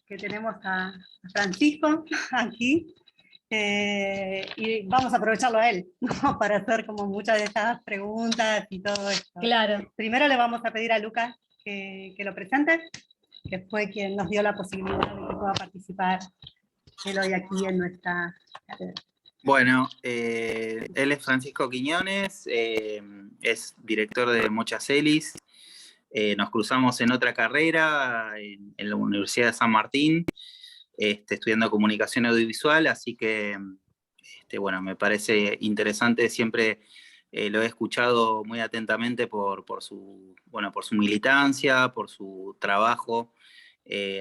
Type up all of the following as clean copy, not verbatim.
que tenemos a Francisco aquí, y vamos a aprovecharlo a él, ¿no? Para hacer como muchas de estas preguntas y todo esto. Claro. Primero le vamos a pedir a Lucas que lo presente, que fue quien nos dio la posibilidad de que pueda participar él hoy aquí en nuestra cátedra. Bueno, él es Francisco Quiñones, es director de Mochacelis. Nos cruzamos en otra carrera, en la Universidad de San Martín, estudiando comunicación audiovisual, así que, bueno, me parece interesante, siempre lo he escuchado muy atentamente por su militancia, por su trabajo,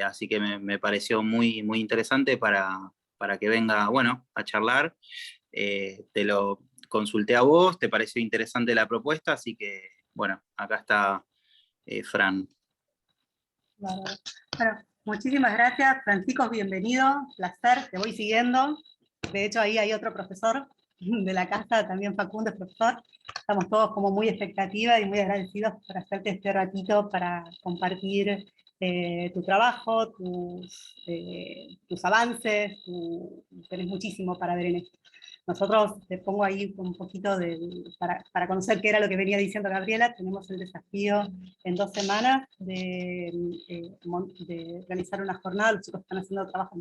así que me pareció muy, muy interesante para que venga, bueno, a charlar. Te lo consulté a vos, te pareció interesante la propuesta, así que, bueno, acá está Fran. Bueno, muchísimas gracias, Francisco, bienvenido, placer, te voy siguiendo. De hecho, ahí hay otro profesor de la casa, también Facundo es profesor. Estamos todos como muy expectativas y muy agradecidos por hacerte este ratito para compartir tu trabajo, tus avances, tenés muchísimo para ver en esto. Nosotros, te pongo ahí un poquito para conocer qué era lo que venía diciendo Gabriela, tenemos el desafío en 2 semanas de realizar una jornada. Los chicos están haciendo trabajos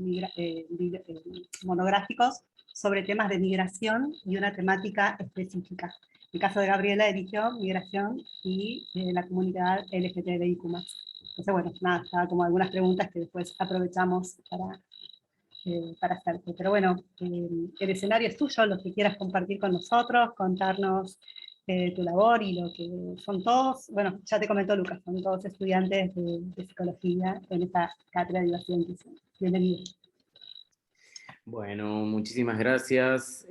monográficos sobre temas de migración y una temática específica. En el caso de Gabriela eligió migración y la comunidad LGTBIQ+. Entonces, bueno, nada, estaba como algunas preguntas que después aprovechamos para hacerte. Pero bueno, el escenario es tuyo, lo que quieras compartir con nosotros, contarnos tu labor y lo que son todos, bueno, ya te comentó Lucas, son todos estudiantes de psicología en esta cátedra de diversidad e inclusión. Bienvenido. Bueno, muchísimas gracias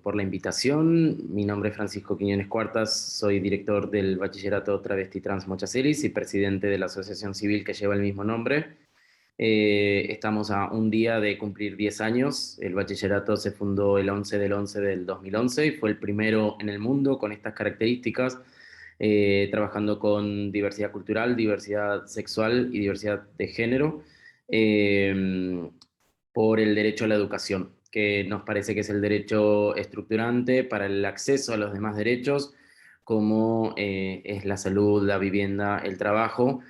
por la invitación. Mi nombre es Francisco Quiñones Cuartas, soy director del Bachillerato Travesti Trans Mochacelis y presidente de la asociación civil que lleva el mismo nombre. Estamos a un día de cumplir 10 años. El bachillerato se fundó el 11 del 11 del 2011 y fue el primero en el mundo con estas características, trabajando con diversidad cultural, diversidad sexual y diversidad de género, por el derecho a la educación, que nos parece que es el derecho estructurante para el acceso a los demás derechos, como es la salud, la vivienda, el trabajo.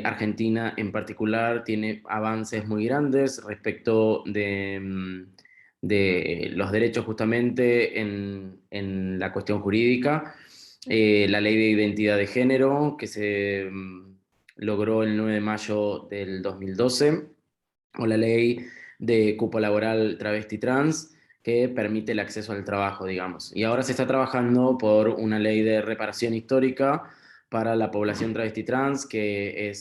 Argentina en particular tiene avances muy grandes respecto de los derechos justamente en la cuestión jurídica. La ley de identidad de género que se logró el 9 de mayo del 2012, o la ley de cupo laboral travesti trans, que permite el acceso al trabajo, digamos. Y ahora se está trabajando por una ley de reparación histórica para la población travesti trans que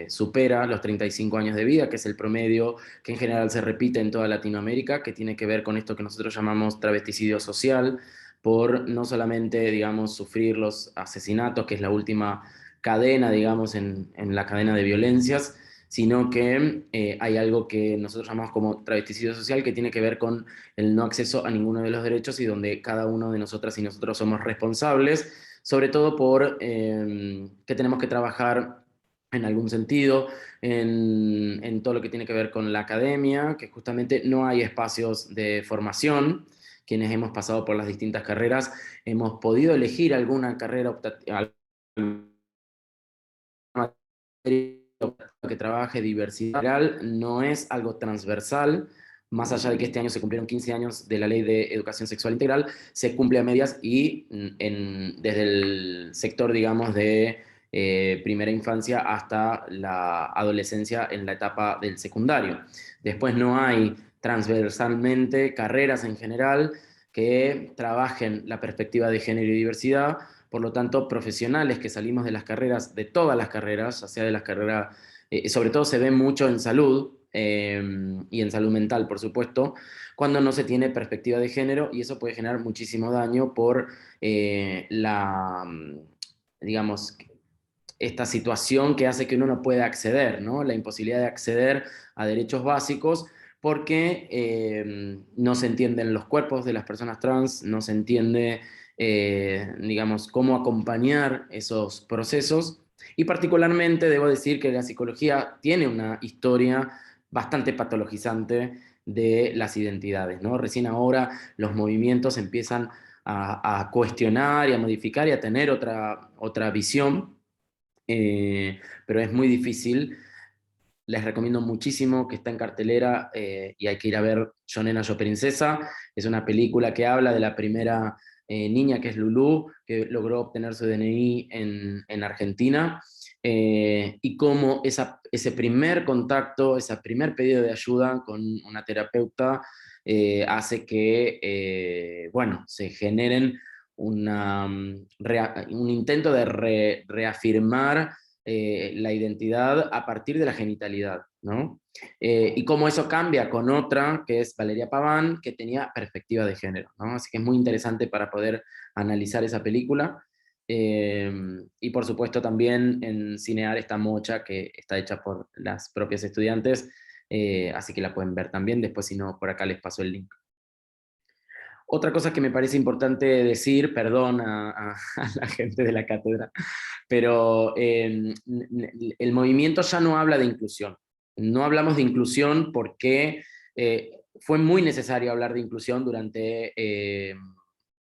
supera los 35 años de vida, que es el promedio que en general se repite en toda Latinoamérica, que tiene que ver con esto que nosotros llamamos travesticidio social, por no solamente, digamos, sufrir los asesinatos, que es la última cadena, digamos, en la cadena de violencias, sino que hay algo que nosotros llamamos como travesticidio social, que tiene que ver con el no acceso a ninguno de los derechos y donde cada uno de nosotras y nosotros somos responsables, sobre todo por que tenemos que trabajar en algún sentido en todo lo que tiene que ver con la academia, que justamente no hay espacios de formación. Quienes hemos pasado por las distintas carreras hemos podido elegir alguna carrera que trabaje diversidad integral, no es algo transversal, más allá de que este año se cumplieron 15 años de la Ley de Educación Sexual Integral, se cumple a medias y desde el sector, digamos, de primera infancia hasta la adolescencia en la etapa del secundario. Después no hay transversalmente carreras en general que trabajen la perspectiva de género y diversidad. Por lo tanto, profesionales que salimos de las carreras, de todas las carreras, ya sea de las carreras, sobre todo se ve mucho en salud y en salud mental, por supuesto, cuando no se tiene perspectiva de género, y eso puede generar muchísimo daño por digamos, esta situación que hace que uno no pueda acceder, ¿no? La imposibilidad de acceder a derechos básicos porque no se entienden los cuerpos de las personas trans, no se entiende digamos, cómo acompañar esos procesos. Y particularmente debo decir que la psicología tiene una historia bastante patologizante de las identidades, ¿no? Recién ahora los movimientos empiezan a cuestionar y a modificar y a tener otra visión, pero es muy difícil. Les recomiendo muchísimo, que está en cartelera, y hay que ir a ver Yo Nena, Yo Princesa. Es una película que habla de la primera niña, que es Lulú, que logró obtener su DNI en Argentina, y cómo ese primer contacto, ese primer pedido de ayuda con una terapeuta hace que, bueno, se generen un intento de reafirmar la identidad a partir de la genitalidad, ¿no? Y cómo eso cambia con otra, que es Valeria Paván, que tenía perspectiva de género, ¿no? Así que es muy interesante para poder analizar esa película. Y por supuesto también en Cinear está Mocha, que está hecha por las propias estudiantes, así que la pueden ver también. Después, si no, por acá les paso el link. Otra cosa que me parece importante decir, perdón a la gente de la cátedra, pero el movimiento ya no habla de inclusión. No hablamos de inclusión porque fue muy necesario hablar de inclusión durante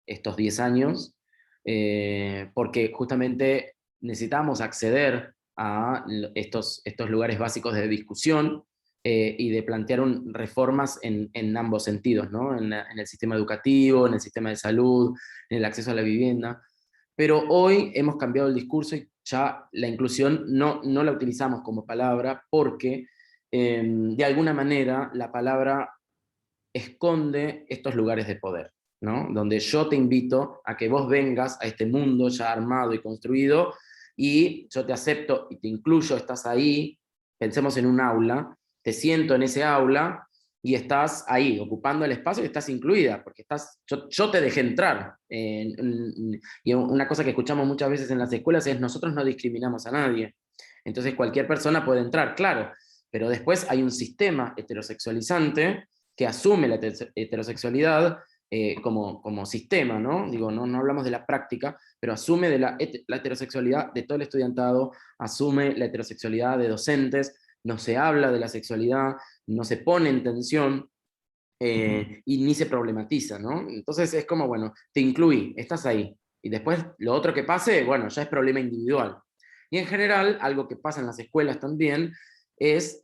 estos 10 años, porque justamente necesitamos acceder a estos lugares básicos de discusión, y de plantear reformas en ambos sentidos, ¿no? En el sistema educativo, en el sistema de salud, en el acceso a la vivienda. Pero hoy hemos cambiado el discurso y ya la inclusión no la utilizamos como palabra, porque de alguna manera la palabra esconde estos lugares de poder, ¿no? Donde yo te invito a que vos vengas a este mundo ya armado y construido, y yo te acepto y te incluyo, estás ahí. Pensemos en un aula, te siento en ese aula y estás ahí, ocupando el espacio, y estás incluida, porque yo te dejé entrar. Y una cosa que escuchamos muchas veces en las escuelas es: nosotros no discriminamos a nadie, entonces cualquier persona puede entrar, claro, pero después hay un sistema heterosexualizante que asume la heterosexualidad como sistema, ¿no? Digo, no hablamos de la práctica, pero asume la heterosexualidad de todo el estudiantado, asume la heterosexualidad de docentes, no se habla de la sexualidad, no se pone en tensión, y ni se problematiza, ¿no? Entonces es como, bueno, te incluí, estás ahí, y después lo otro que pase, bueno, ya es problema individual. Y en general, algo que pasa en las escuelas también es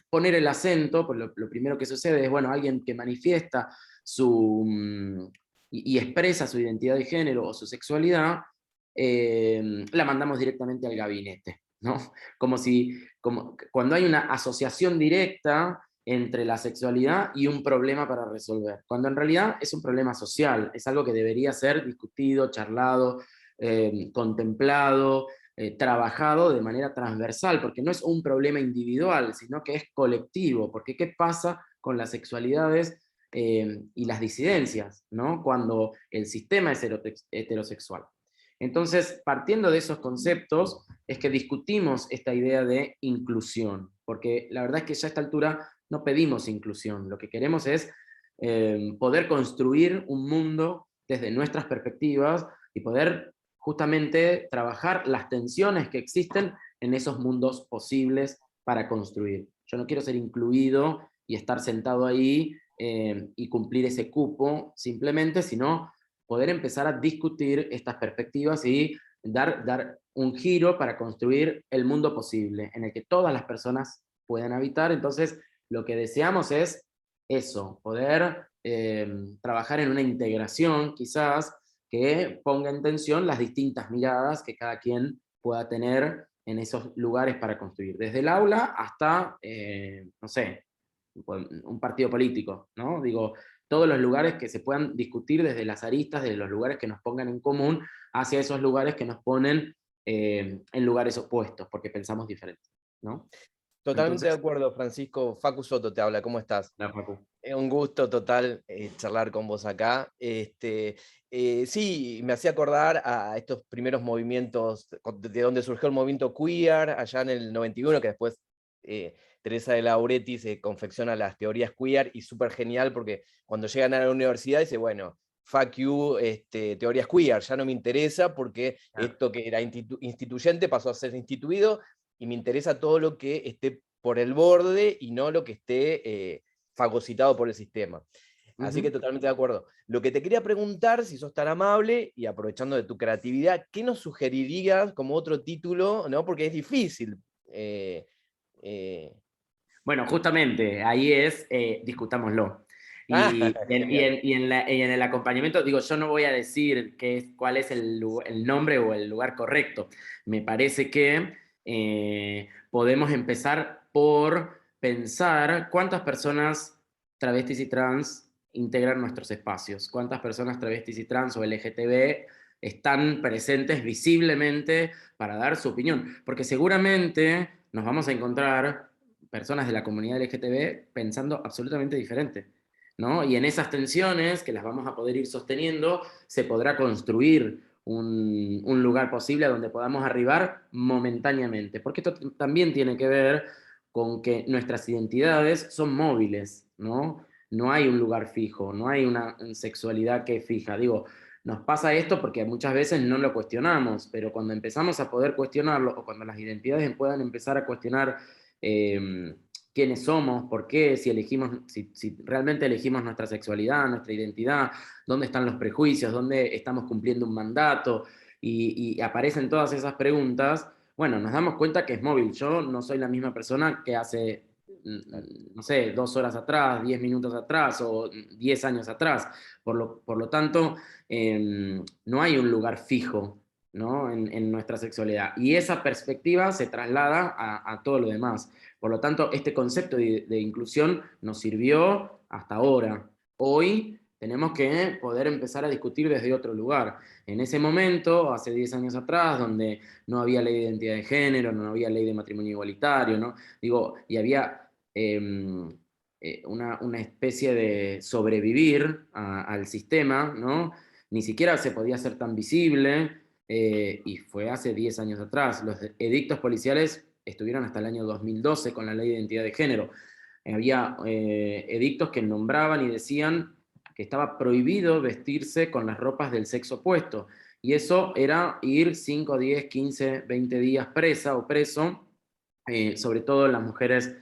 poner el acento, pues lo primero que sucede es, bueno, alguien que manifiesta y expresa su identidad de género o su sexualidad, la mandamos directamente al gabinete, ¿no? Como cuando hay una asociación directa entre la sexualidad y un problema para resolver, cuando en realidad es un problema social, es algo que debería ser discutido, charlado, contemplado, trabajado de manera transversal, porque no es un problema individual, sino que es colectivo, porque ¿qué pasa con las sexualidades y las disidencias, ¿no? Cuando el sistema es heterosexual? Entonces, partiendo de esos conceptos, es que discutimos esta idea de inclusión, porque la verdad es que ya a esta altura no pedimos inclusión, lo que queremos es poder construir un mundo desde nuestras perspectivas y poder justamente trabajar las tensiones que existen en esos mundos posibles para construir. Yo no quiero ser incluido y estar sentado ahí y cumplir ese cupo simplemente, sino poder empezar a discutir estas perspectivas y dar un giro para construir el mundo posible, en el que todas las personas puedan habitar. Entonces, lo que deseamos es eso, poder trabajar en una integración, quizás, que ponga en tensión las distintas miradas que cada quien pueda tener en esos lugares para construir, desde el aula hasta, no sé, un partido político, ¿no? Digo, todos los lugares que se puedan discutir desde las aristas, desde los lugares que nos pongan en común, hacia esos lugares que nos ponen en lugares opuestos, porque pensamos diferente, ¿no? Totalmente Entonces, de acuerdo, Francisco. Facu Soto te habla, ¿cómo estás? la Facu. Es un gusto total charlar con vos acá. Sí, me hacía acordar a estos primeros movimientos, de donde surgió el movimiento queer, allá en el 91, que después Teresa de Lauretis confecciona las teorías queer, y súper genial porque cuando llegan a la universidad dice, bueno, fuck you, teorías queer, ya no me interesa porque Claro. esto que era instituyente pasó a ser instituido, y me interesa todo lo que esté por el borde y no lo que esté fagocitado por el sistema. Así que totalmente de acuerdo. Lo que te quería preguntar, si sos tan amable, y aprovechando de tu creatividad, ¿qué nos sugerirías como otro título? ¿No? Porque es difícil. Bueno, justamente, ahí es, discutámoslo. Y en el acompañamiento, digo, yo no voy a decir cuál es el nombre o el lugar correcto. Me parece que podemos empezar por pensar cuántas personas travestis y trans integran nuestros espacios, cuántas personas travestis y trans o LGTB están presentes visiblemente para dar su opinión, porque seguramente nos vamos a encontrar personas de la comunidad LGTB pensando absolutamente diferente, ¿no? Y en esas tensiones, que las vamos a poder ir sosteniendo, se podrá construir un lugar posible a donde podamos arribar momentáneamente, porque esto también tiene que ver con que nuestras identidades son móviles, ¿no? No hay un lugar fijo, no hay una sexualidad que es fija. Digo, nos pasa esto porque muchas veces no lo cuestionamos, pero cuando empezamos a poder cuestionarlo, o cuando las identidades puedan empezar a cuestionar quiénes somos, por qué, si realmente elegimos nuestra sexualidad, nuestra identidad, dónde están los prejuicios, dónde estamos cumpliendo un mandato, y aparecen todas esas preguntas, bueno, nos damos cuenta que es móvil. Yo no soy la misma persona que hace, no sé, 2 horas atrás, 10 minutos atrás o 10 años atrás. Por lo tanto, no hay un lugar fijo, ¿no? en nuestra sexualidad. Y esa perspectiva se traslada a todo lo demás. Por lo tanto, este concepto de inclusión nos sirvió hasta ahora. Hoy tenemos que poder empezar a discutir desde otro lugar. En ese momento, hace 10 años atrás, donde no había ley de identidad de género, no había ley de matrimonio igualitario, ¿no? Digo, y había una especie de sobrevivir al sistema, ¿no? Ni siquiera se podía hacer tan visible, y fue hace 10 años atrás. Los edictos policiales estuvieron hasta el año 2012 con la ley de identidad de género. Había edictos que nombraban y decían que estaba prohibido vestirse con las ropas del sexo opuesto. Y eso era ir 5, 10, 15, 20 días presa o preso, sobre todo las mujeres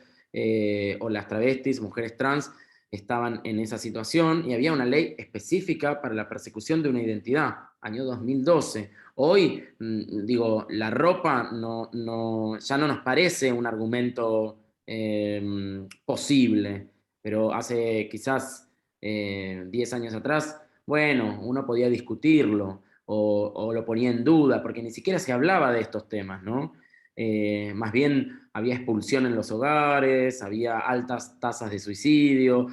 o las travestis, mujeres trans, estaban en esa situación, y había una ley específica para la persecución de una identidad, año 2012. Hoy, digo, la ropa ya no nos parece un argumento posible, pero hace quizás 10 años atrás, bueno, uno podía discutirlo o lo ponía en duda, porque ni siquiera se hablaba de estos temas, ¿no? Más bien había expulsión en los hogares, había altas tasas de suicidio,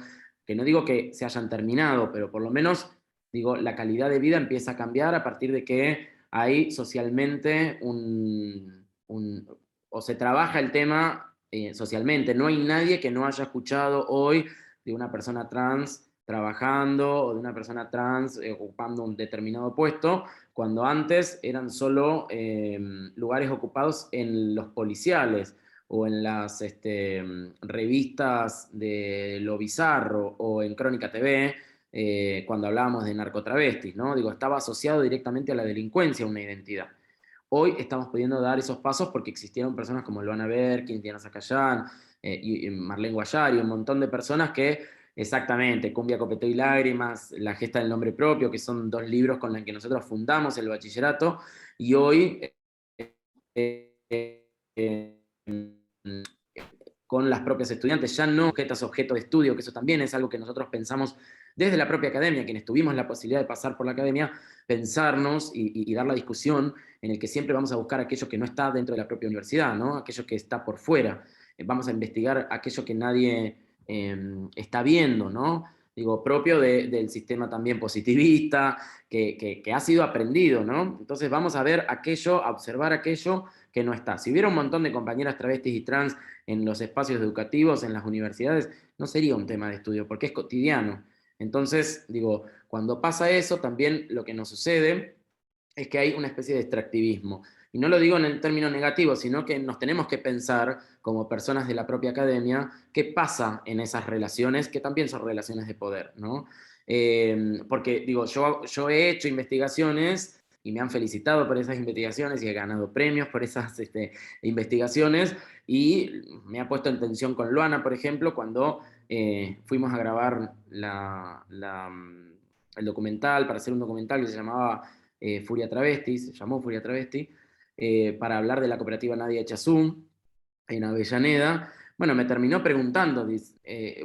que no digo que se hayan terminado, pero por lo menos, digo, la calidad de vida empieza a cambiar a partir de que hay socialmente o se trabaja el tema socialmente. No hay nadie que no haya escuchado hoy de una persona trans trabajando o de una persona trans ocupando un determinado puesto, cuando antes eran solo lugares ocupados en los policiales o en las revistas de Lo Bizarro o en Crónica TV, cuando hablábamos de narcotravestis, ¿no? Digo, estaba asociado directamente a la delincuencia una identidad. Hoy estamos pudiendo dar esos pasos porque existieron personas como Luana Berkin, Diana Zacayán, y Marlene Guayari, un montón de personas que, exactamente, Cumbia, Copeteo y Lágrimas, La Gesta del Nombre Propio, que son 2 libros con los que nosotros fundamos el bachillerato, y hoy con las propias estudiantes, ya no objeto de estudio, que eso también es algo que nosotros pensamos desde la propia academia, quienes tuvimos la posibilidad de pasar por la academia, pensarnos y dar la discusión en el que siempre vamos a buscar aquello que no está dentro de la propia universidad, ¿no? Aquello que está por fuera. Vamos a investigar aquello que nadie está viendo, ¿no? Digo, propio del sistema también positivista, que ha sido aprendido, ¿no? Entonces vamos a ver aquello, a observar aquello que no está. Si hubiera un montón de compañeras travestis y trans en los espacios educativos, en las universidades, no sería un tema de estudio, porque es cotidiano. Entonces, digo, cuando pasa eso, también lo que nos sucede es que hay una especie de extractivismo. Y no lo digo en el término negativo, sino que nos tenemos que pensar, como personas de la propia academia, qué pasa en esas relaciones, que también son relaciones de poder, ¿no? Porque digo, yo he hecho investigaciones y me han felicitado por esas investigaciones y he ganado premios por esas investigaciones, y me ha puesto en tensión con Luana, por ejemplo, cuando fuimos a grabar el documental, para hacer un documental que se llamaba Furia Travesti, se llamó Furia Travesti, para hablar de la cooperativa Nadia Echazú, en Avellaneda. Bueno, me terminó preguntando,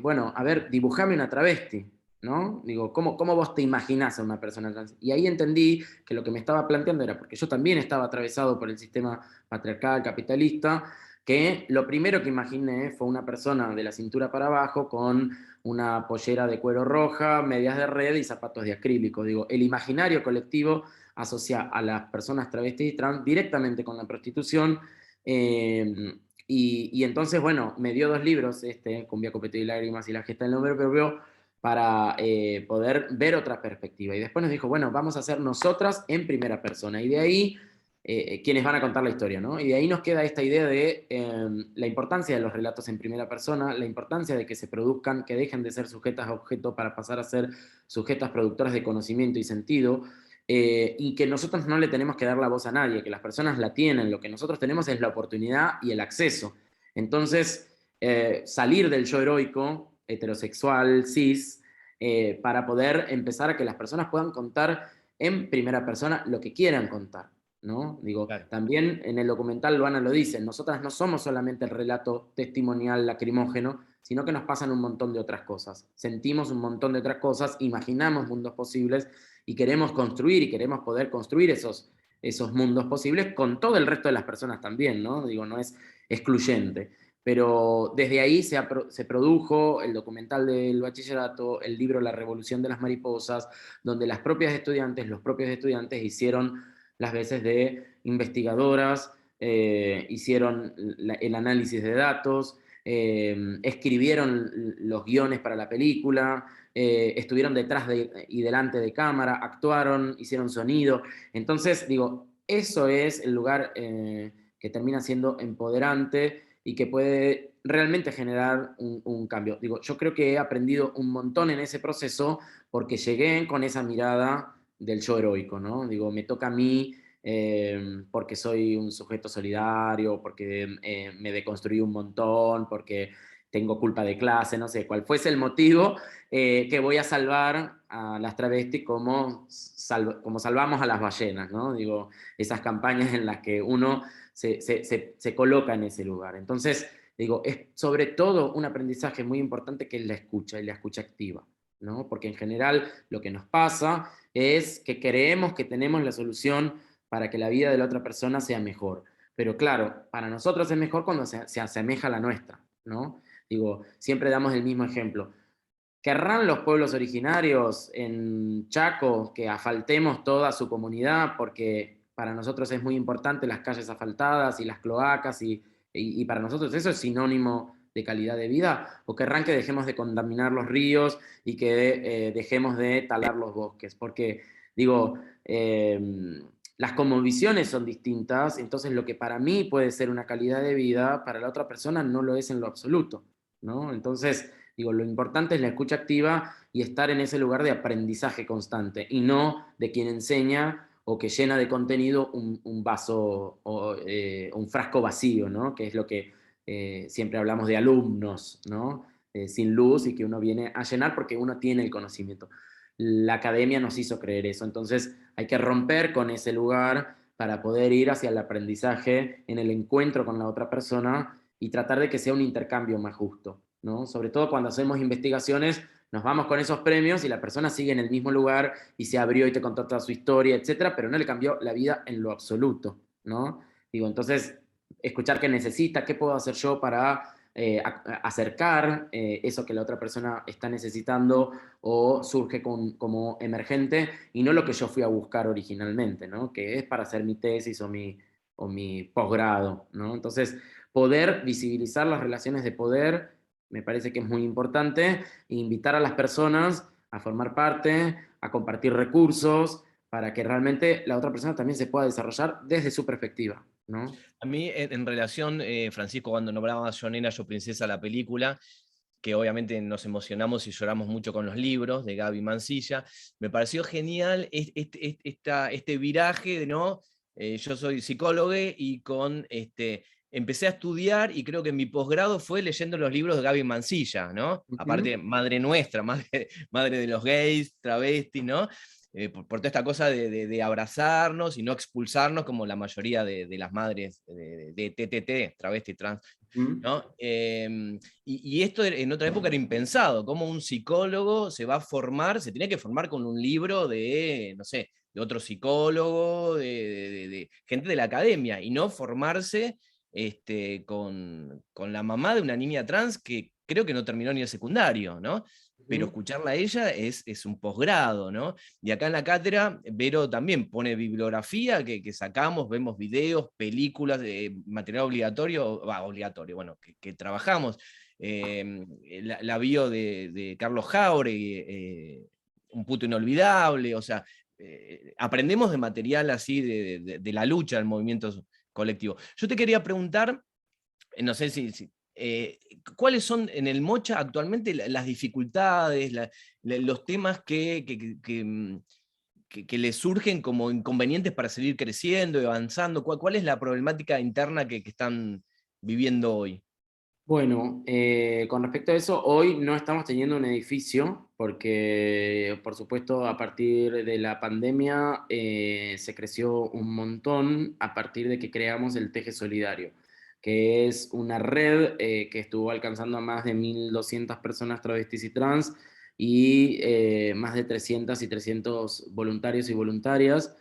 bueno, a ver, dibujame una travesti, ¿no? Digo, ¿cómo vos te imaginás a una persona trans? Y ahí entendí que lo que me estaba planteando era, porque yo también estaba atravesado por el sistema patriarcal, capitalista, que lo primero que imaginé fue una persona de la cintura para abajo con una pollera de cuero roja, medias de red y zapatos de acrílico. Digo, el imaginario colectivo asocia a las personas travestis y trans directamente con la prostitución. Y entonces, bueno, me dio 2 libros, Cumbia, Copete y Lágrimas y La Gesta del Nombre Propio, para poder ver otra perspectiva. Y después nos dijo, bueno, vamos a hacer nosotras en primera persona. Y de ahí, quienes van a contar la historia, ¿no? Y de ahí nos queda esta idea de la importancia de los relatos en primera persona, la importancia de que se produzcan, que dejen de ser sujetas a objeto para pasar a ser sujetas productoras de conocimiento y sentido. Y que nosotros no le tenemos que dar la voz a nadie, que las personas la tienen, lo que nosotros tenemos es la oportunidad y el acceso. Entonces, salir del yo heroico, heterosexual, cis, para poder empezar a que las personas puedan contar en primera persona lo que quieran contar, ¿no? Digo, Claro. También en el documental Luana lo dice, nosotras no somos solamente el relato testimonial lacrimógeno, sino que nos pasan un montón de otras cosas. Sentimos un montón de otras cosas, imaginamos mundos posibles y queremos construir y queremos poder construir esos mundos posibles con todo el resto de las personas también, ¿no? Digo, no es excluyente. Pero desde ahí se produjo el documental del bachillerato, el libro La Revolución de las Mariposas, donde las propias estudiantes, los propios estudiantes hicieron las veces de investigadoras, hicieron el análisis de datos, escribieron los guiones para la película, estuvieron detrás y delante de cámara, actuaron, hicieron sonido. Entonces, digo, eso es el lugar que termina siendo empoderante y que puede realmente generar un cambio. Digo, yo creo que he aprendido un montón en ese proceso porque llegué con esa mirada del yo heroico, ¿no? Digo, me toca a mí porque soy un sujeto solidario, porque me deconstruí un montón, porque tengo culpa de clase, no sé, cuál fuese el motivo, que voy a salvar a las travestis como salvamos a las ballenas, ¿no? Digo, esas campañas en las que uno se coloca en ese lugar. Entonces, digo, es sobre todo un aprendizaje muy importante que es la escucha y la escucha activa, ¿no? Porque en general lo que nos pasa es que creemos que tenemos la solución para que la vida de la otra persona sea mejor. Pero claro, para nosotros es mejor cuando se asemeja a la nuestra, ¿no? Digo, siempre damos el mismo ejemplo. ¿Querrán los pueblos originarios en Chaco que asfaltemos toda su comunidad porque para nosotros es muy importante las calles asfaltadas y las cloacas y para nosotros eso es sinónimo de calidad de vida? ¿O querrán que dejemos de contaminar los ríos y que dejemos de talar los bosques? Porque, digo, las cosmovisiones son distintas, entonces lo que para mí puede ser una calidad de vida, para la otra persona no lo es en lo absoluto, ¿no? Entonces, digo, lo importante es la escucha activa y estar en ese lugar de aprendizaje constante y no de quien enseña o que llena de contenido un vaso o un frasco vacío, ¿no? Que es lo que siempre hablamos de alumnos, ¿no? Sin luz y que uno viene a llenar porque uno tiene el conocimiento. La academia nos hizo creer eso, entonces hay que romper con ese lugar para poder ir hacia el aprendizaje en el encuentro con la otra persona y tratar de que sea un intercambio más justo, ¿no? Sobre todo cuando hacemos investigaciones, nos vamos con esos premios y la persona sigue en el mismo lugar y se abrió y te contó toda su historia, etcétera, pero no le cambió la vida en lo absoluto, ¿no? Digo, entonces, escuchar qué necesita, qué puedo hacer yo para acercar eso que la otra persona está necesitando o surge como emergente y no lo que yo fui a buscar originalmente, ¿no? Que es para hacer mi tesis o mi posgrado, ¿no? Entonces, poder visibilizar las relaciones de poder me parece que es muy importante e invitar a las personas a formar parte, a compartir recursos, para que realmente la otra persona también se pueda desarrollar desde su perspectiva, ¿no? A mí, en relación, Francisco, cuando nombraba Yo Nena, Yo Princesa, la película, que obviamente nos emocionamos y lloramos mucho con los libros de Gaby Mansilla. Me pareció genial este viraje, ¿no? Yo soy psicólogo y empecé a estudiar, y creo que mi posgrado fue leyendo los libros de Gaby Mansilla, ¿no? Aparte, madre nuestra, madre de los gays, travestis, ¿no? Por toda esta cosa de abrazarnos y no expulsarnos como la mayoría de las madres de TTT, travesti, trans, ¿no? Y esto en otra época era impensado, como un psicólogo se va a formar, se tiene que formar con un libro de, no sé, de otro psicólogo, de gente de la academia, y no formarse con la mamá de una niña trans que creo que no terminó ni el secundario, ¿no? Pero escucharla a ella es un posgrado, ¿no? Y acá en la cátedra, Vero también pone bibliografía que sacamos, vemos videos, películas, material obligatorio, bueno, que trabajamos. La bio de Carlos Jauregui, Un puto inolvidable, o sea, aprendemos de material así de la lucha del movimiento colectivo. Yo te quería preguntar, no sé si ¿cuáles son en el Mocha actualmente las dificultades, los temas que les surgen como inconvenientes para seguir creciendo y avanzando? ¿Cuál es la problemática interna que están viviendo hoy? Bueno, con respecto a eso, hoy no estamos teniendo un edificio porque, por supuesto, a partir de la pandemia se creció un montón a partir de que creamos el Teje Solidario, que es una red que estuvo alcanzando a más de 1.200 personas travestis y trans y más de 300 y 300 voluntarios y voluntarias.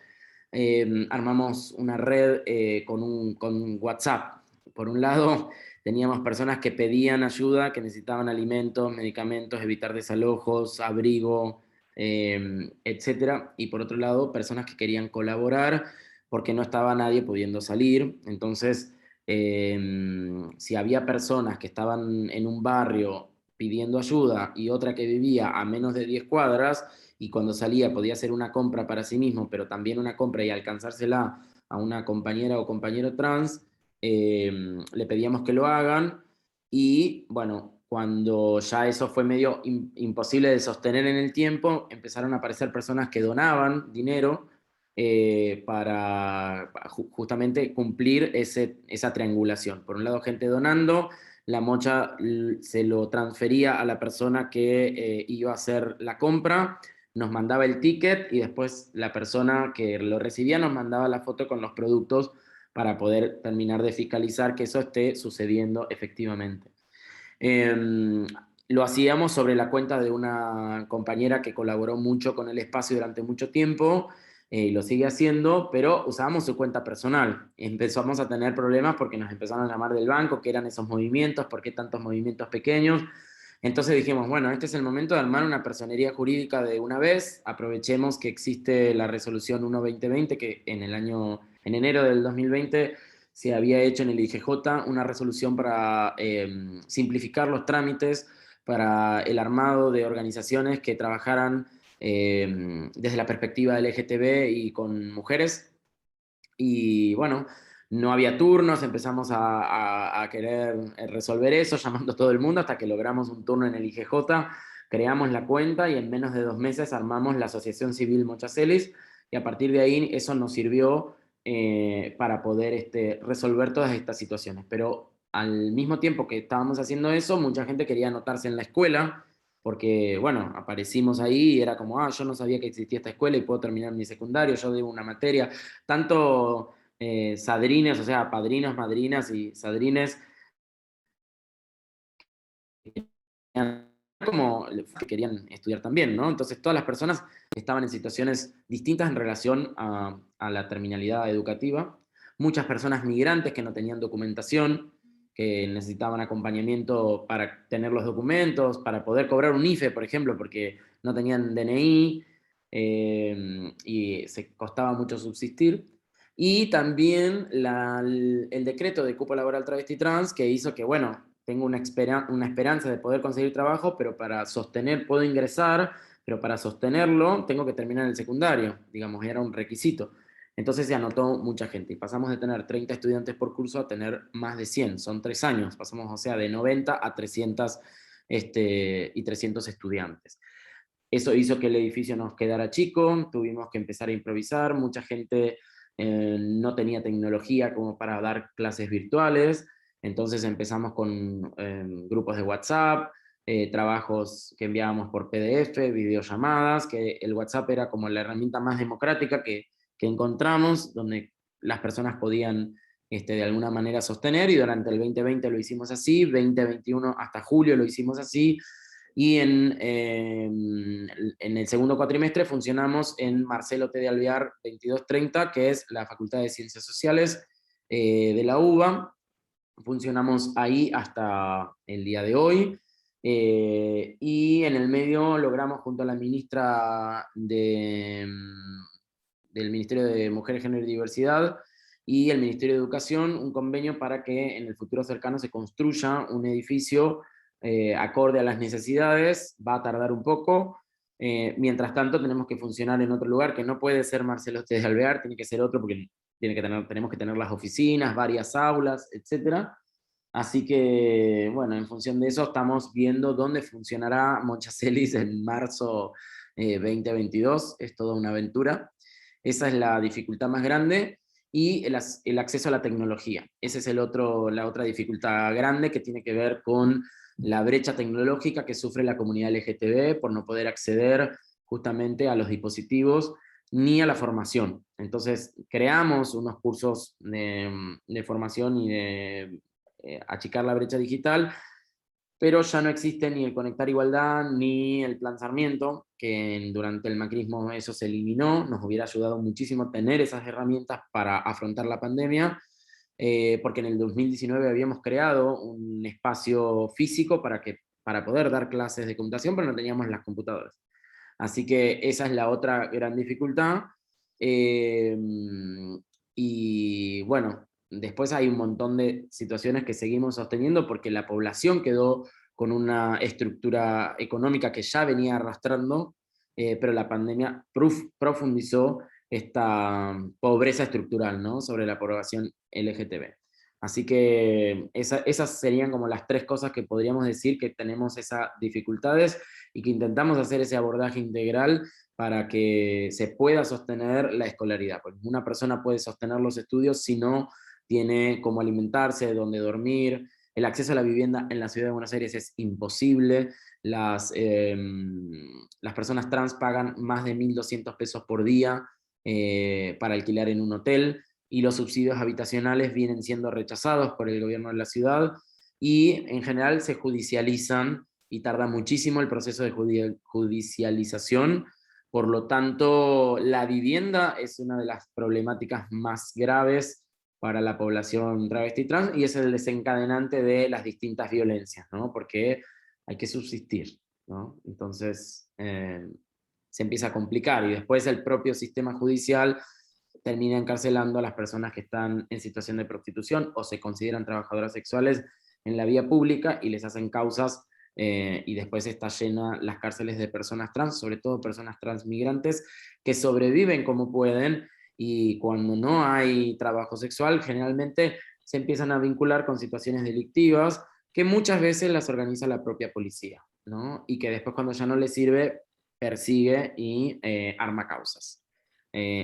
Armamos una red con WhatsApp. Por un lado, teníamos personas que pedían ayuda, que necesitaban alimentos, medicamentos, evitar desalojos, abrigo, etcétera. Y por otro lado, personas que querían colaborar porque no estaba nadie pudiendo salir. Entonces, si había personas que estaban en un barrio pidiendo ayuda y otra que vivía a menos de 10 cuadras, y cuando salía podía hacer una compra para sí mismo, pero también una compra y alcanzársela a una compañera o compañero trans, le pedíamos que lo hagan. Y bueno, cuando ya eso fue medio imposible de sostener en el tiempo, empezaron a aparecer personas que donaban dinero para justamente cumplir esa triangulación. Por un lado, gente donando, la Mocha se lo transfería a la persona que iba a hacer la compra, nos mandaba el ticket y después la persona que lo recibía nos mandaba la foto con los productos para poder terminar de fiscalizar que eso esté sucediendo efectivamente. Lo hacíamos sobre la cuenta de una compañera que colaboró mucho con el espacio durante mucho tiempo, y lo sigue haciendo, pero usábamos su cuenta personal. Empezamos a tener problemas porque nos empezaron a llamar del banco, qué eran esos movimientos, por qué tantos movimientos pequeños. Entonces dijimos, bueno, este es el momento de armar una personería jurídica de una vez, aprovechemos que existe la resolución 1-2020, que en enero del 2020 se había hecho en el IGJ una resolución para simplificar los trámites para el armado de organizaciones que trabajaran desde la perspectiva LGTB y con mujeres. Y bueno, no había turnos, empezamos a querer resolver eso, llamando a todo el mundo hasta que logramos un turno en el IGJ, creamos la cuenta y en menos de 2 meses armamos la Asociación Civil Mochacelis, y a partir de ahí eso nos sirvió para poder resolver todas estas situaciones. Pero al mismo tiempo que estábamos haciendo eso, mucha gente quería anotarse en la escuela, porque, bueno, aparecimos ahí y era como, yo no sabía que existía esta escuela y puedo terminar mi secundario, yo debo una materia. Tanto sadrines, o sea, padrinos, madrinas y sadrines, como que querían estudiar también, ¿no? Entonces todas las personas estaban en situaciones distintas en relación a la terminalidad educativa. Muchas personas migrantes que no tenían documentación, que necesitaban acompañamiento para tener los documentos, para poder cobrar un IFE, por ejemplo, porque no tenían DNI y se costaba mucho subsistir. Y también el decreto de cupo laboral travesti trans, que hizo que, bueno, tengo una esperanza de poder conseguir trabajo, pero para sostener, puedo ingresar, pero para sostenerlo tengo que terminar el secundario, digamos, era un requisito. Entonces se anotó mucha gente y pasamos de tener 30 estudiantes por curso a tener más de 100, son 3 años, pasamos, o sea, de 90 a 300 y 300 estudiantes. Eso hizo que el edificio nos quedara chico, tuvimos que empezar a improvisar, mucha gente no tenía tecnología como para dar clases virtuales, entonces empezamos con grupos de WhatsApp, trabajos que enviábamos por PDF, videollamadas, que el WhatsApp era como la herramienta más democrática que encontramos, donde las personas podían de alguna manera sostener, y durante el 2020 lo hicimos así, 2021 hasta julio lo hicimos así, y en el segundo cuatrimestre funcionamos en Marcelo T. de Alvear 2230, que es la Facultad de Ciencias Sociales de la UBA. Funcionamos ahí hasta el día de hoy, y en el medio logramos, junto a la ministra del Ministerio de Mujeres, Género y Diversidad y el Ministerio de Educación, un convenio para que en el futuro cercano se construya un edificio acorde a las necesidades. Va a tardar un poco. Mientras tanto tenemos que funcionar en otro lugar, que no puede ser Marcelo T. de Alvear, tiene que ser otro, porque tenemos que tener las oficinas, varias aulas, etc. Así que, bueno, en función de eso estamos viendo dónde funcionará Monchacelis en marzo 2022. Es toda una aventura. Esa es la dificultad más grande, y el acceso a la tecnología. Esa es la otra dificultad grande, que tiene que ver con la brecha tecnológica que sufre la comunidad LGTB por no poder acceder justamente a los dispositivos ni a la formación. Entonces creamos unos cursos de formación y de achicar la brecha digital, pero ya no existe ni el Conectar Igualdad ni el Plan Sarmiento, que durante el macrismo eso se eliminó. Nos hubiera ayudado muchísimo tener esas herramientas para afrontar la pandemia, porque en el 2019 habíamos creado un espacio físico para poder dar clases de computación, pero no teníamos las computadoras. Así que esa es la otra gran dificultad. Y bueno, después hay un montón de situaciones que seguimos sosteniendo, porque la población quedó con una estructura económica que ya venía arrastrando, pero la pandemia profundizó esta pobreza estructural, ¿no?, sobre la población LGTB. Así que esas serían como las tres cosas que podríamos decir que tenemos esas dificultades, y que intentamos hacer ese abordaje integral para que se pueda sostener la escolaridad. Porque una persona puede sostener los estudios si no tiene cómo alimentarse, dónde dormir. El acceso a la vivienda en la ciudad de Buenos Aires es imposible. Las personas trans pagan más de 1.200 pesos por día para alquilar en un hotel, y los subsidios habitacionales vienen siendo rechazados por el gobierno de la ciudad, y en general se judicializan, y tarda muchísimo el proceso de judicialización. Por lo tanto, la vivienda es una de las problemáticas más graves para la población travesti trans, y es el desencadenante de las distintas violencias, ¿no?, porque hay que subsistir, ¿no? Entonces se empieza a complicar, y después el propio sistema judicial termina encarcelando a las personas que están en situación de prostitución o se consideran trabajadoras sexuales en la vía pública, y les hacen causas, y después está llena las cárceles de personas trans, sobre todo personas transmigrantes, que sobreviven como pueden, y cuando no hay trabajo sexual, generalmente se empiezan a vincular con situaciones delictivas, que muchas veces las organiza la propia policía, ¿no?, y que después, cuando ya no les sirve, persigue y arma causas.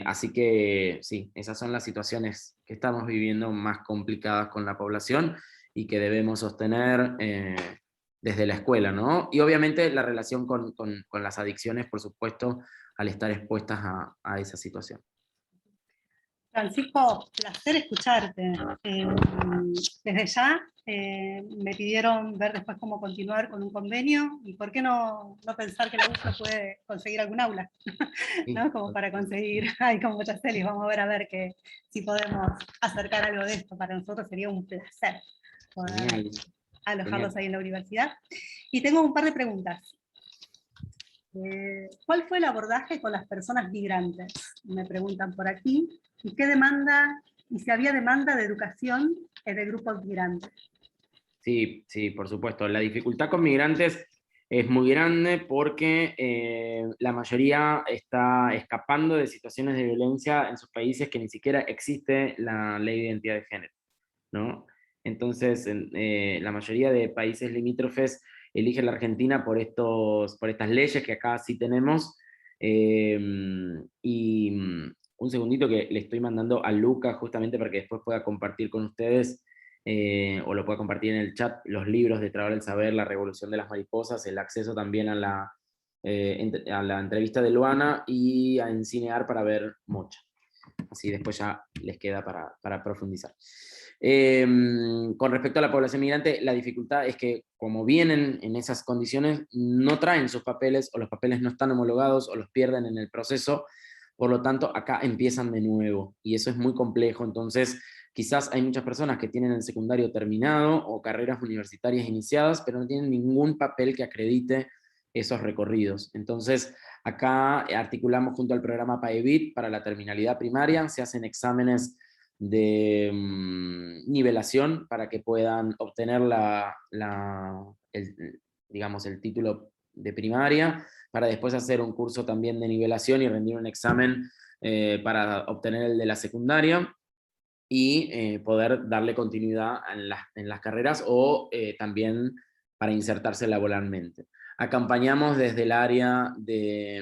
Así que sí, esas son las situaciones que estamos viviendo más complicadas con la población, y que debemos sostener desde la escuela, ¿no? Y obviamente la relación con las adicciones, por supuesto, al estar expuestas a esa situación. Francisco, placer escucharte. Desde ya me pidieron ver después cómo continuar con un convenio, y por qué no pensar que la UCLA puede conseguir algún aula, ¿no? Como para conseguir, hay como muchas series, vamos a ver si podemos acercar algo de esto. Para nosotros sería un placer poder alojarlos ahí en la universidad. Y tengo un par de preguntas. ¿Cuál fue el abordaje con las personas migrantes? Me preguntan por aquí. ¿Y qué demanda, y si había demanda de educación de grupos migrantes? Sí, sí, por supuesto. La dificultad con migrantes es muy grande, porque la mayoría está escapando de situaciones de violencia en sus países, que ni siquiera existe la ley de identidad de género, ¿no? Entonces, la mayoría de países limítrofes elige la Argentina por estas leyes que acá sí tenemos. Y un segundito que le estoy mandando a Luca justamente para que después pueda compartir con ustedes, o lo pueda compartir en el chat, los libros de Trabar el Saber, La Revolución de las Mariposas, el acceso también a la entrevista de Luana y a Encinear para ver Mocha. Así después ya les queda para profundizar. Con respecto a la población migrante, la dificultad es que como vienen en esas condiciones, no traen sus papeles, o los papeles no están homologados, o los pierden en el proceso. Por lo tanto, acá empiezan de nuevo, y eso es muy complejo. Entonces, quizás hay muchas personas que tienen el secundario terminado, o carreras universitarias iniciadas, pero no tienen ningún papel que acredite esos recorridos. Entonces, acá articulamos junto al programa PAEBIT para la terminalidad primaria, se hacen exámenes de nivelación para que puedan obtener el título de primaria, para después hacer un curso también de nivelación y rendir un examen para obtener el de la secundaria, y poder darle continuidad en las carreras, o también para insertarse laboralmente. Acompañamos desde el área de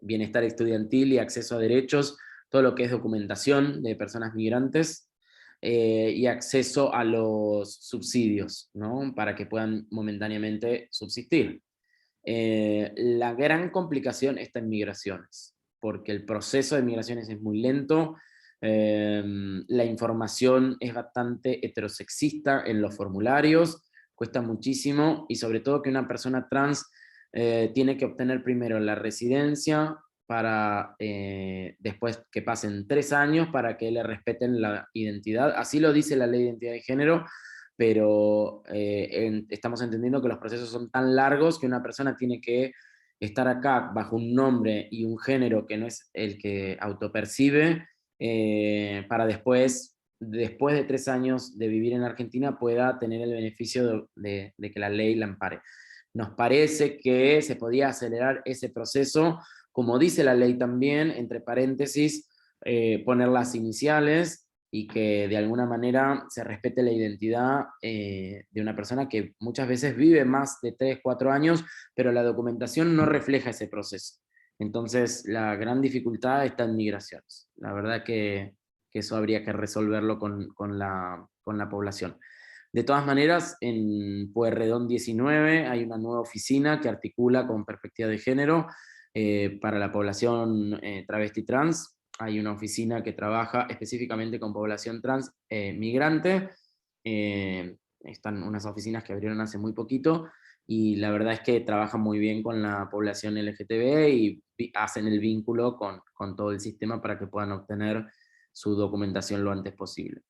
bienestar estudiantil y acceso a derechos, todo lo que es documentación de personas migrantes, y acceso a los subsidios, ¿no? Para que puedan momentáneamente subsistir. La gran complicación está en migraciones, porque el proceso de migraciones es muy lento, la información es bastante heterosexista en los formularios, cuesta muchísimo, y sobre todo que una persona trans tiene que obtener primero la residencia para después que pasen 3 años para que le respeten la identidad. Así lo dice la Ley de Identidad de Género, pero estamos entendiendo que los procesos son tan largos que una persona tiene que estar acá bajo un nombre y un género que no es el que autopercibe, para después de 3 años de vivir en Argentina pueda tener el beneficio de que la ley la ampare. Nos parece que se podía acelerar ese proceso, como dice la ley también, entre paréntesis, poner las iniciales, y que de alguna manera se respete la identidad de una persona que muchas veces vive más de 3, 4 años, pero la documentación no refleja ese proceso. Entonces, la gran dificultad está en migraciones. La verdad que eso habría que resolverlo con la población. De todas maneras, en Pueyrredón 19 hay una nueva oficina que articula con perspectiva de género para la población travesti trans. Hay una oficina que trabaja específicamente con población trans migrante. Están unas oficinas que abrieron hace muy poquito, y la verdad es que trabajan muy bien con la población LGTB y hacen el vínculo con todo el sistema para que puedan obtener su documentación lo antes posible.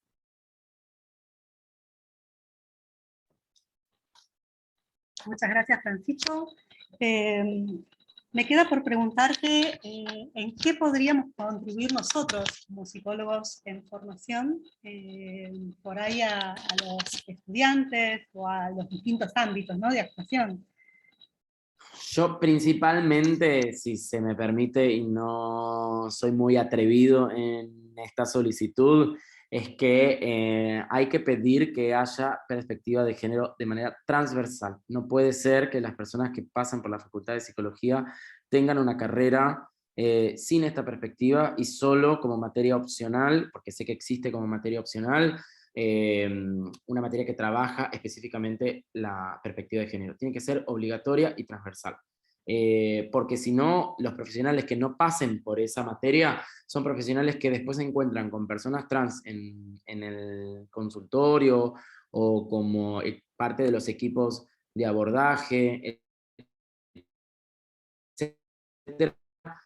Muchas gracias, Francisco. Me queda por preguntarte en qué podríamos contribuir nosotros, como psicólogos en formación, por ahí a los estudiantes o a los distintos ámbitos, ¿no?, de actuación. Yo principalmente, si se me permite, y no soy muy atrevido en esta solicitud, es que hay que pedir que haya perspectiva de género de manera transversal. No puede ser que las personas que pasan por la Facultad de Psicología tengan una carrera sin esta perspectiva y solo como materia opcional, porque sé que existe como materia opcional, una materia que trabaja específicamente la perspectiva de género. Tiene que ser obligatoria y transversal. Porque si no, los profesionales que no pasen por esa materia son profesionales que después se encuentran con personas trans en el consultorio o como parte de los equipos de abordaje, etcétera,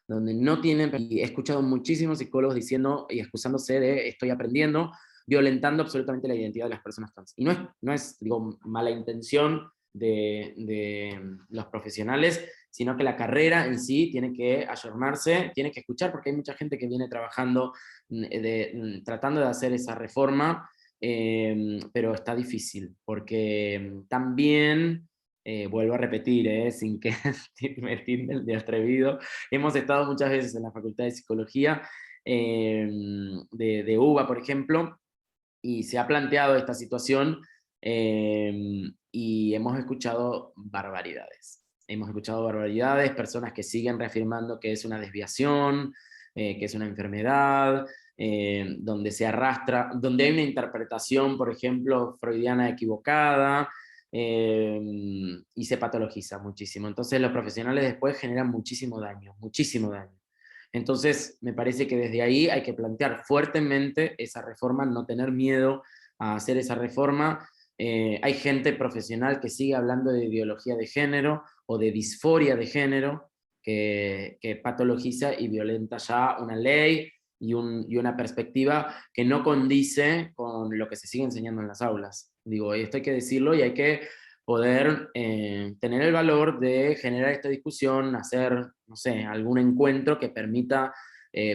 donde no tienen, y he escuchado muchísimos psicólogos diciendo y excusándose de estoy aprendiendo, violentando absolutamente la identidad de las personas trans. Y no es digo, mala intención de los profesionales, sino que la carrera en sí tiene que ayornarse, tiene que escuchar, porque hay mucha gente que viene trabajando, tratando de hacer esa reforma, pero está difícil, porque también, vuelvo a repetir, sin que me tilden de atrevido, hemos estado muchas veces en la Facultad de Psicología, de UBA, por ejemplo, y se ha planteado esta situación y hemos escuchado barbaridades. Hemos escuchado barbaridades, personas que siguen reafirmando que es una desviación, que es una enfermedad, donde se arrastra, donde hay una interpretación, por ejemplo, freudiana equivocada, y se patologiza muchísimo. Entonces los profesionales después generan muchísimo daño, muchísimo daño. Entonces me parece que desde ahí hay que plantear fuertemente esa reforma, no tener miedo a hacer esa reforma. Hay gente profesional que sigue hablando de ideología de género o de disforia de género, que patologiza y violenta ya una ley y una perspectiva que no condice con lo que se sigue enseñando en las aulas. Digo, esto hay que decirlo y hay que poder tener el valor de generar esta discusión, hacer, no sé, algún encuentro que permita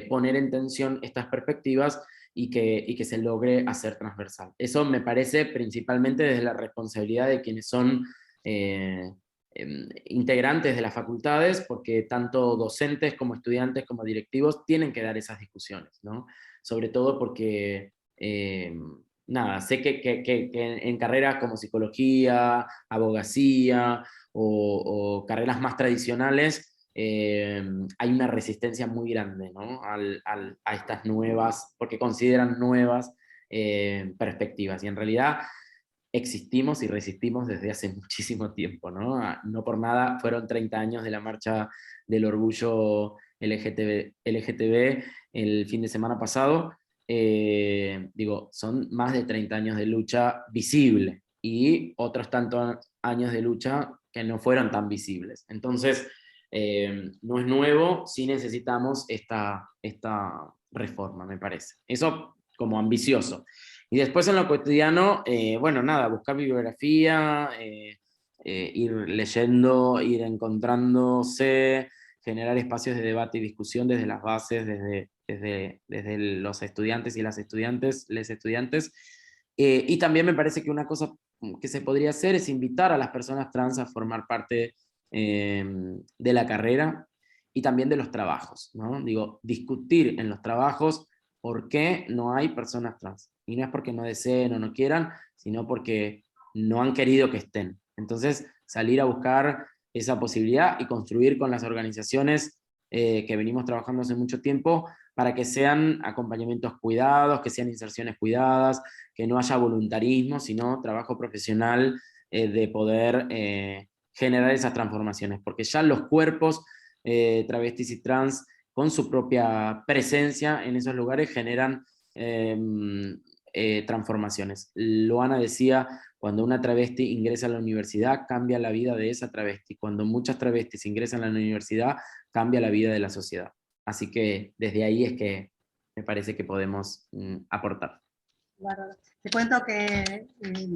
poner en tensión estas perspectivas y que se logre hacer transversal. Eso me parece principalmente desde la responsabilidad de quienes son integrantes de las facultades, porque tanto docentes como estudiantes como directivos tienen que dar esas discusiones, ¿no? Sobre todo porque, nada, sé que en carreras como psicología, abogacía o carreras más tradicionales, hay una resistencia muy grande, ¿no? A estas nuevas, porque consideran nuevas perspectivas. Y en realidad existimos y resistimos desde hace muchísimo tiempo, ¿no? No por nada fueron 30 años de la marcha del orgullo LGTB el fin de semana pasado. Digo, son más de 30 años de lucha visible y otros tantos años de lucha que no fueron tan visibles. Entonces, no es nuevo, sí necesitamos esta reforma, me parece. Eso como ambicioso. Y después en lo cotidiano, bueno, nada, buscar bibliografía, ir leyendo, ir encontrándose, generar espacios de debate y discusión desde las bases, desde los estudiantes y las estudiantes, les estudiantes. Y también me parece que una cosa que se podría hacer es invitar a las personas trans a formar parte de la carrera y también de los trabajos, ¿no? Digo, discutir en los trabajos por qué no hay personas trans. Y no es porque no deseen o no quieran, sino porque no han querido que estén. Entonces, salir a buscar esa posibilidad y construir con las organizaciones que venimos trabajando hace mucho tiempo para que sean acompañamientos cuidados, que sean inserciones cuidadas, que no haya voluntarismo, sino trabajo profesional de poder generar esas transformaciones, porque ya los cuerpos travestis y trans con su propia presencia en esos lugares generan transformaciones. Loana decía, cuando una travesti ingresa a la universidad, cambia la vida de esa travesti. Cuando muchas travestis ingresan a la universidad, cambia la vida de la sociedad. Así que desde ahí es que me parece que podemos aportar. Bárbaro. Te cuento que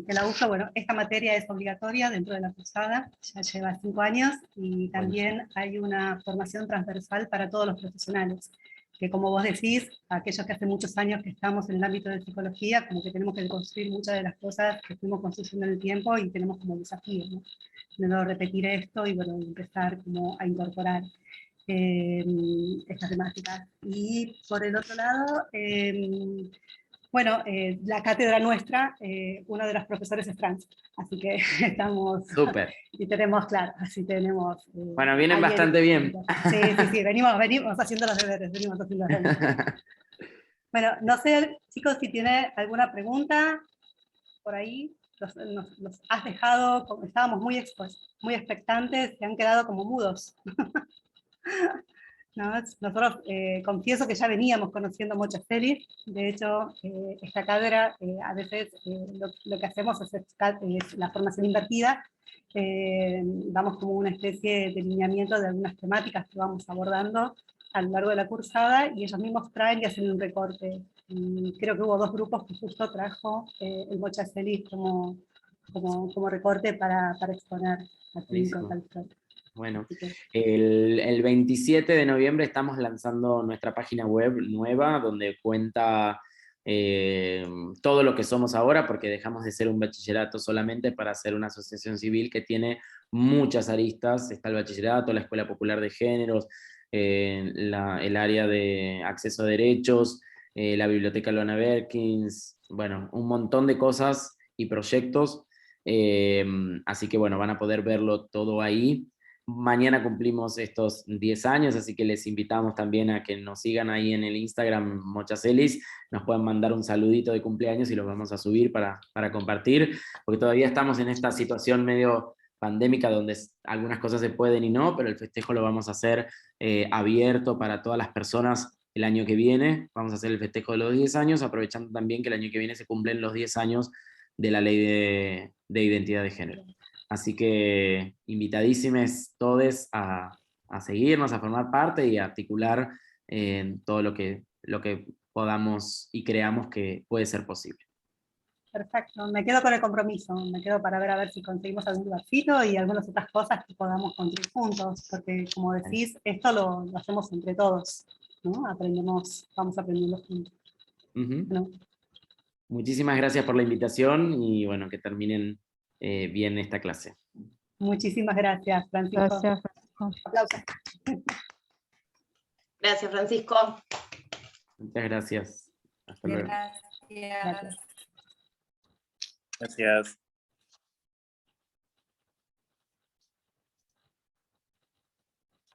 la uso, bueno, esta materia es obligatoria dentro de la cursada, ya lleva 5 años, y también hay una formación transversal para todos los profesionales, que como vos decís, aquellos que hace muchos años que estamos en el ámbito de psicología, como que tenemos que construir muchas de las cosas que fuimos construyendo en el tiempo y tenemos como desafío, ¿no? De no repetir esto y bueno, empezar como a incorporar estas temáticas. Y por el otro lado, bueno, la cátedra nuestra, uno de los profesores es trans, así que estamos, Súper. y tenemos, claro, así tenemos... Bueno, vienen bastante bien. Sí, venimos haciendo los deberes, venimos haciendo los deberes. Bueno, no sé, chicos, si tiene alguna pregunta por ahí, los has dejado, estábamos muy expectantes, se han quedado como mudos. ¿No? Nosotros confieso que ya veníamos conociendo muchas series, de hecho esta cátedra a veces lo que hacemos es la formación invertida, damos como una especie de lineamiento de algunas temáticas que vamos abordando a lo largo de la cursada y ellos mismos traen y hacen un recorte. Y creo que hubo 2 grupos que justo trajo el Mocha Celis como recorte para exponer aquí con tal historia. Bueno, el 27 de noviembre estamos lanzando nuestra página web nueva, donde cuenta todo lo que somos ahora, porque dejamos de ser un bachillerato solamente para ser una asociación civil que tiene muchas aristas. Está el bachillerato, la Escuela Popular de Géneros, el área de acceso a derechos, la Biblioteca Loana Berkins, bueno, un montón de cosas y proyectos. Así que bueno, van a poder verlo todo ahí. Mañana cumplimos estos 10 años, así que les invitamos también a que nos sigan ahí en el Instagram Mochacelis, nos pueden mandar un saludito de cumpleaños y los vamos a subir para compartir, porque todavía estamos en esta situación medio pandémica donde algunas cosas se pueden y no, pero el festejo lo vamos a hacer abierto para todas las personas el año que viene. Vamos a hacer el festejo de los 10 años, aprovechando también que el año que viene se cumplen los 10 años de la ley de identidad de género. Así que invitadísimos todos a seguirnos, a formar parte y a articular todo lo que podamos y creamos que puede ser posible. Perfecto, me quedo con el compromiso, me quedo para ver a ver si conseguimos algún lugarcito y algunas otras cosas que podamos construir juntos, porque como decís, esto lo hacemos entre todos, ¿no? Vamos aprendiendo juntos. ¿No? Muchísimas gracias por la invitación y bueno, que terminen bien esta clase. Muchísimas gracias, Francisco. Gracias, Francisco. Aplausos. Gracias, Francisco. Muchas gracias. Hasta luego. Gracias. Gracias.